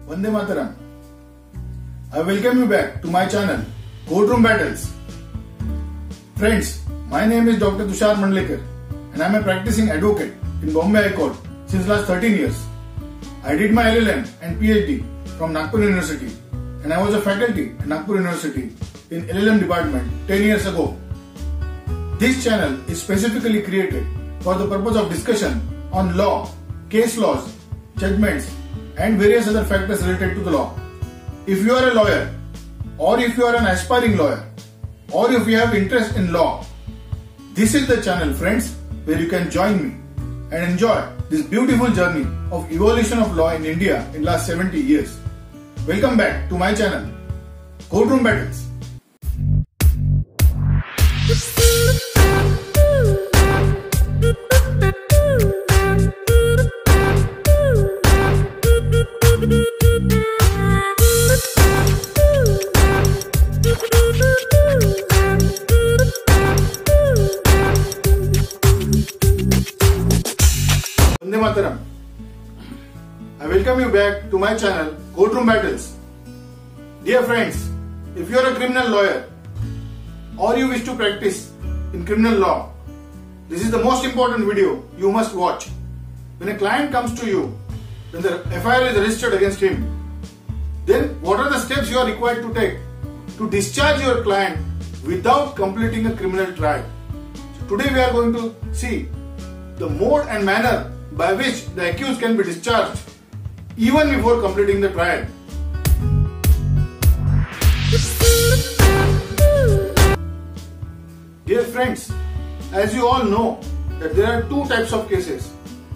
Vande Mataram. I welcome you back to my channel, Courtroom Battles. Friends, my name is Dr. Tushar Mandlekar and I am a practicing advocate in Bombay High Court since last 13 years. I did my LLM and PhD from Nagpur University and I was a faculty at Nagpur University in LLM department 10 years ago. This channel is specifically created for the purpose of discussion on law, case laws, judgments and various other factors related to the law. If you are a lawyer or if you are an aspiring lawyer or if you have interest in law, this is the channel, friends, where you can join me and enjoy this beautiful journey of evolution of law in India in last 70 years. Welcome back to my channel, Courtroom Battles. Vande Mataram. I welcome you back to my channel, Courtroom Battles. Dear friends, if you are a criminal lawyer or you wish to practice in criminal law, this is the most important video you must watch. When a client comes to you, when the FIR is registered against him, then what are the steps you are required to take to discharge your client without completing a criminal trial? So today we are going to see the mode and manner by which the accused can be discharged even before completing the trial. Dear friends, as you all know that there are two types of cases,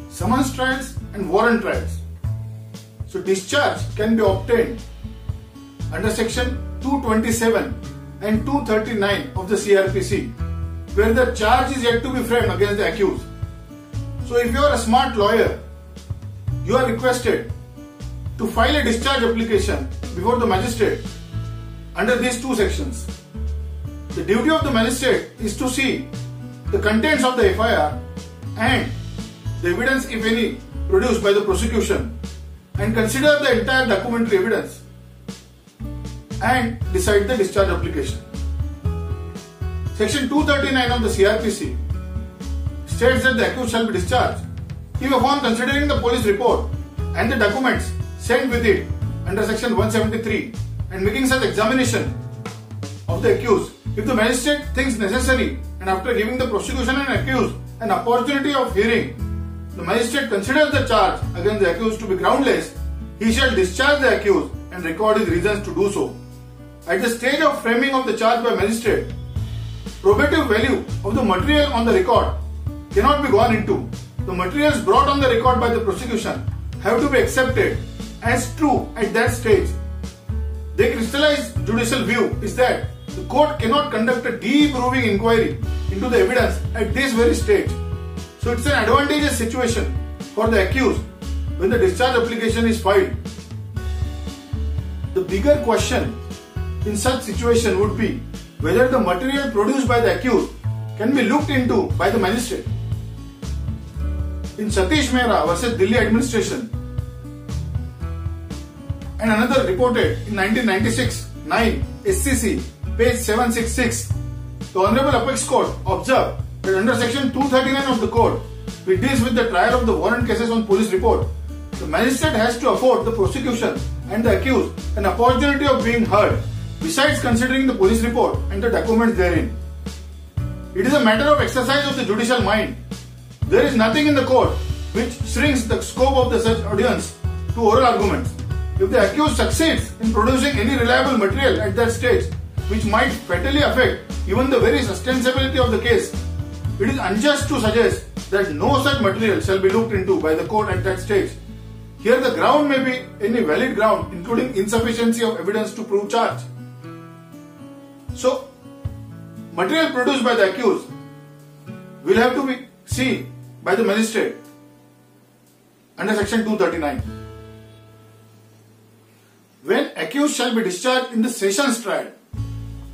summons trials and warrant trials. So discharge can be obtained under section 227 and 239 of the CRPC, where the charge is yet to be framed against the accused. So if you are a smart lawyer, you are requested to file a discharge application before the magistrate under these two sections. The duty of the magistrate is to see the contents of the FIR and the evidence, if any, produced by the prosecution and consider the entire documentary evidence and decide the discharge application. Section 239 of the CRPC states that the accused shall be discharged if upon considering the police report and the documents sent with it under section 173 and making such examination of the accused, if the magistrate thinks necessary and after giving the prosecution and accused an opportunity of hearing, the magistrate considers the charge against the accused to be groundless, he shall discharge the accused and record his reasons to do so. At the stage of framing of the charge by magistrate, probative value of the material on the record cannot be gone into. The materials brought on the record by the prosecution have to be accepted as true at that stage. The crystallized judicial view is that the court cannot conduct a deep proving inquiry into the evidence at this very stage. So it's an advantageous situation for the accused when the discharge application is filed. The bigger question in such situation would be whether the material produced by the accused can be looked into by the magistrate. In Satish Mehra vs. Delhi Administration and another reported in 1996-9 SCC page 766, the Honorable Apex Court observed that under section 239 of the code, which deals with the trial of the warrant cases on police report, the magistrate has to afford the prosecution and the accused an opportunity of being heard besides considering the police report and the documents therein. It is a matter of exercise of the judicial mind. There is nothing in the code which shrinks the scope of the such audience to oral arguments. If the accused succeeds in producing any reliable material at that stage, which might fatally affect even the very sustainability of the case, it is unjust to suggest that no such material shall be looked into by the court at that stage. Here the ground may be any valid ground, including insufficiency of evidence to prove charge. So, material produced by the accused will have to be seen by the magistrate under section 239. When accused shall be discharged in the sessions trial,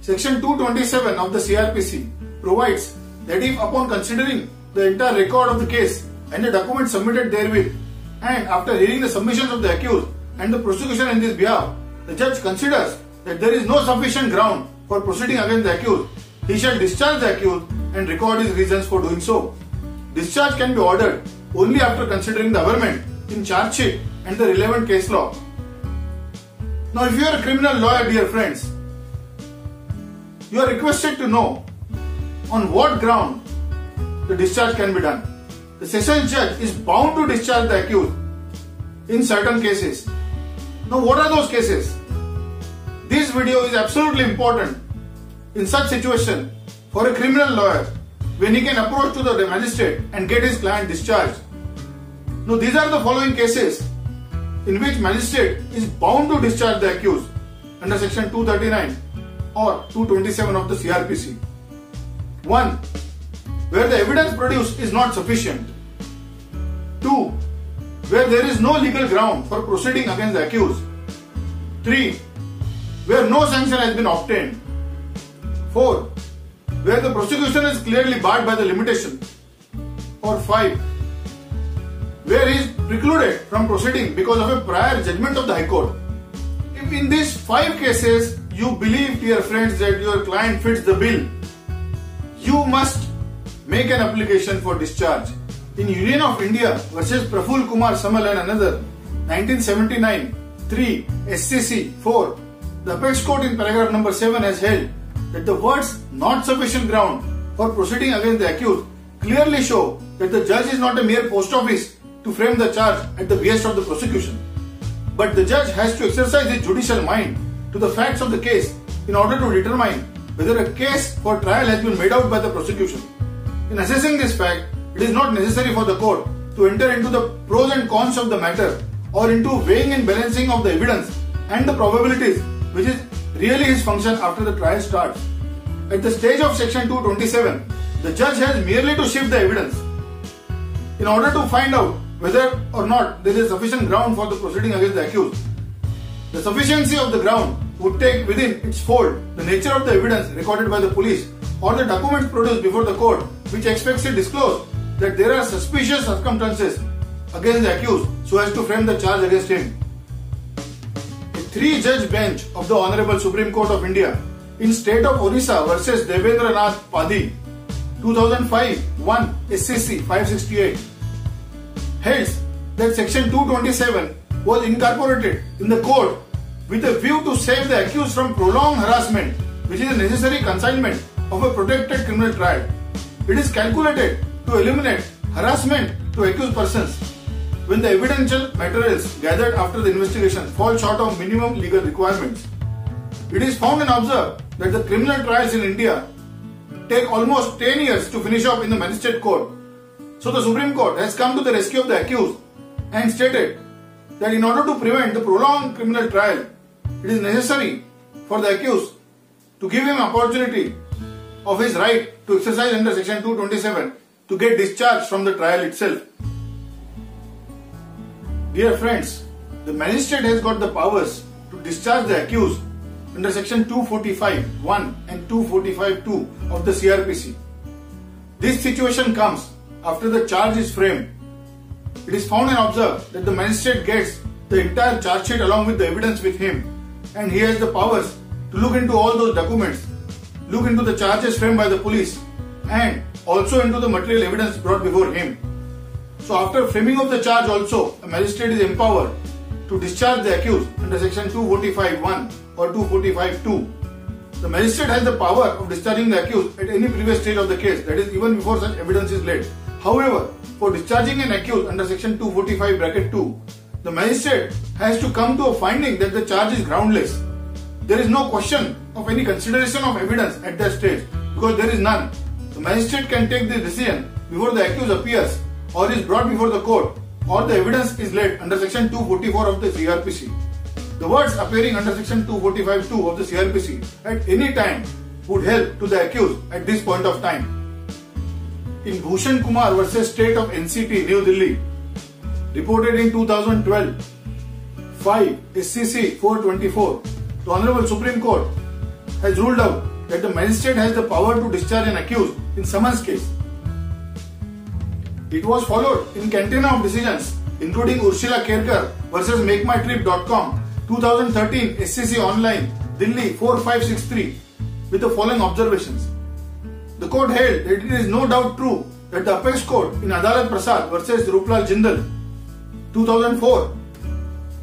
section 227 of the CRPC provides that if upon considering the entire record of the case and the documents submitted therewith, and after hearing the submissions of the accused, and the prosecution in this behalf, the judge considers that there is no sufficient ground for proceeding against the accused, he shall discharge the accused and record his reasons for doing so. Discharge can be ordered only after considering the averment in charge sheet and the relevant case law. Now, if you are a criminal lawyer, dear friends, you are requested to know on what ground the discharge can be done. The sessions judge is bound to discharge the accused in certain cases. Now, what are those cases? This video is absolutely important in such situation for a criminal lawyer when he can approach to the magistrate and get his client discharged. Now, these are the following cases in which magistrate is bound to discharge the accused under section 239 or 227 of the CRPC. 1. Where the evidence produced is not sufficient. 2. Where there is no legal ground for proceeding against the accused. 3. Where no sanction has been obtained. 4. Where the prosecution is clearly barred by the limitation. Or 5. Where he is precluded from proceeding because of a prior judgment of the High Court. If in these 5 cases you believe, dear friends, that your client fits the bill, you must make an application for discharge. In Union of India versus Praful Kumar Samal and another, 1979, 3 SCC 4, the Apex Court in paragraph number 7 has held that the words "not sufficient ground for proceeding against the accused" clearly show that the judge is not a mere post office to frame the charge at the behest of the prosecution, but the judge has to exercise his judicial mind to the facts of the case in order to determine whether a case for trial has been made out by the prosecution. In assessing this fact, it is not necessary for the court to enter into the pros and cons of the matter or into weighing and balancing of the evidence and the probabilities, which is really his function after the trial starts. At the stage of section 227, the judge has merely to shift the evidence in order to find out whether or not there is sufficient ground for the proceeding against the accused. The sufficiency of the ground would take within its fold the nature of the evidence recorded by the police or the documents produced before the court which expressly disclose that there are suspicious circumstances against the accused so as to frame the charge against him. A 3-judge bench of the Honorable Supreme Court of India in State of Orissa versus Devendra Nath Padi, 2005, 1 SCC 568, held that section 227 was incorporated in the code with a view to save the accused from prolonged harassment, which is a necessary consignment of a protected criminal trial. It is calculated to eliminate harassment to accused persons when the evidential materials gathered after the investigation fall short of minimum legal requirements. It is found and observed that the criminal trials in India take almost 10 years to finish up in the magistrate court. So the Supreme Court has come to the rescue of the accused and stated that in order to prevent the prolonged criminal trial, it is necessary for the accused to give him opportunity of his right to exercise under section 227 to get discharged from the trial itself. Dear friends, the magistrate has got the powers to discharge the accused under section 245(1) and 245(2) of the CRPC. This situation comes after the charge is framed. It is found and observed that the magistrate gets the entire charge sheet along with the evidence with him, and he has the powers to look into all those documents, look into the charges framed by the police, and also into the material evidence brought before him. So after framing of the charge also, a magistrate is empowered to discharge the accused under section 245(1) or 245(2). The magistrate has the power of discharging the accused at any previous stage of the case, that is even before such evidence is laid. However, for discharging an accused under section 245(2), the magistrate has to come to a finding that the charge is groundless. There is no question of any consideration of evidence at that stage because there is none. The magistrate can take this decision before the accused appears or is brought before the court or the evidence is laid under section 244 of the CRPC. The words appearing under section 245(2) of the CRPC at any time would help to the accused at this point of time. In Bhushan Kumar versus State of NCT, New Delhi, reported in 2012, 5 SCC 424, the Honorable Supreme Court has ruled out that the magistrate has the power to discharge an accused in summons case. It was followed in cantina of decisions, including Urshila Kerkar versus MakeMyTrip.com 2013 SCC Online Delhi 4563 with the following observations. The court held that it is no doubt true that the apex court in Adalat Prasad versus Ruplal Jindal 2004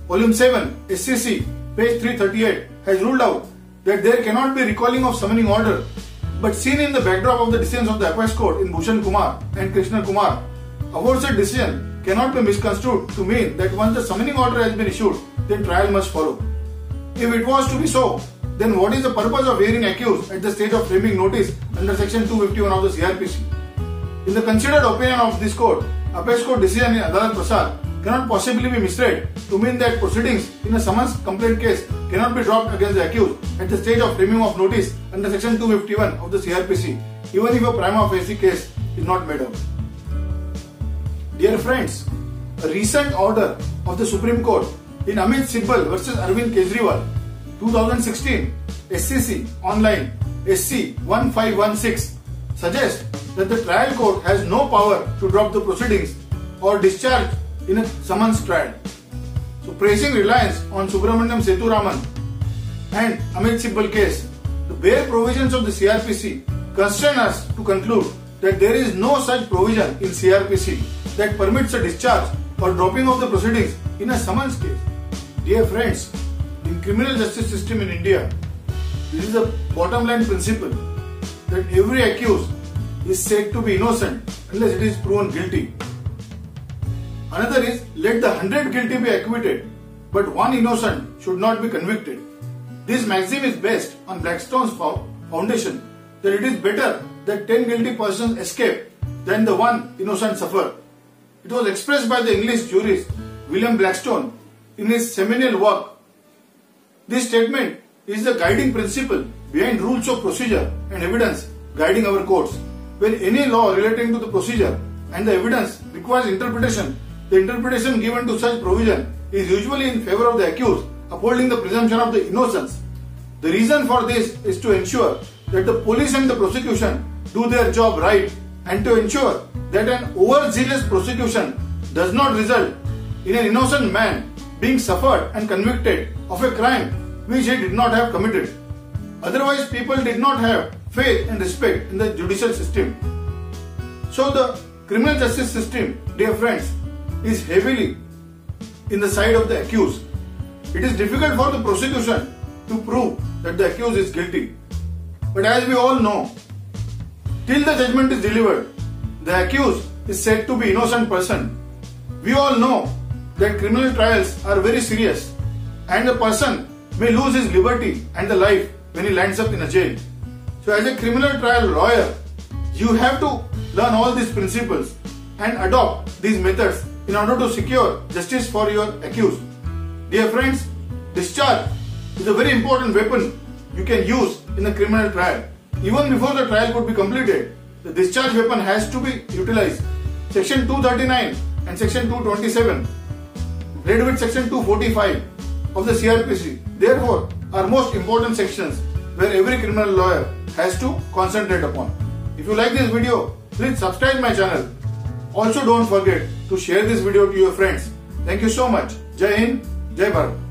Volume 7 SCC page 338 has ruled out that there cannot be recalling of summoning order, but seen in the backdrop of the decisions of the apex court in Bhushan Kumar and Krishna Kumar, aforesaid decision cannot be misconstrued to mean that once the summoning order has been issued, then trial must follow. If it was to be so, then what is the purpose of hearing accused at the stage of framing notice under section 251 of the CRPC? In the considered opinion of this court, apex court decision in Adalat Prasad cannot possibly be misread to mean that proceedings in a summons complaint case cannot be dropped against the accused at the stage of framing of notice under section 251 of the CRPC, even if a prima facie case is not made out. Dear friends, a recent order of the Supreme Court in Amit Sibal versus Arvind Kejriwal 2016 SCC Online SC 1516 suggests that the trial court has no power to drop the proceedings or discharge in a summons trial. So, praising reliance on Subramaniam Seturaman and Amit Sibal case, the bare provisions of the CRPC constrain us to conclude that there is no such provision in CRPC that permits a discharge or dropping of the proceedings in a summons case. Dear friends, in criminal justice system in India, this is a bottom line principle that every accused is said to be innocent unless it is proven guilty. Another is, let the 100 guilty be acquitted, but one innocent should not be convicted. This maxim is based on Blackstone's foundation that it is better that 10 guilty persons escape than the one innocent suffer. It was expressed by the English jurist William Blackstone in his seminal work. This statement is the guiding principle behind rules of procedure and evidence guiding our courts. When any law relating to the procedure and the evidence requires interpretation, the interpretation given to such provision is usually in favor of the accused, upholding the presumption of the innocence. The reason for this is to ensure that the police and the prosecution do their job right and to ensure that an overzealous prosecution does not result in an innocent man being suffered and convicted of a crime which he did not have committed. Otherwise, people did not have faith and respect in the judicial system. So the criminal justice system, dear friends, is heavily in the side of the accused. It is difficult for the prosecution to prove that the accused is guilty. But as we all know, till the judgment is delivered, the accused is said to be innocent person. We all know that criminal trials are very serious and a person may lose his liberty and the life when he lands up in a jail. So as a criminal trial lawyer, you have to learn all these principles and adopt these methods in order to secure justice for your accused. Dear friends, discharge is a very important weapon you can use in a criminal trial. Even before the trial could be completed, the discharge weapon has to be utilized. Section 239 and Section 227, read with Section 245 of the CRPC, therefore, are most important sections where every criminal lawyer has to concentrate upon. If you like this video, please subscribe my channel. Also, don't forget to share this video to your friends. Thank you so much. Jai Hind, Jai Bharat.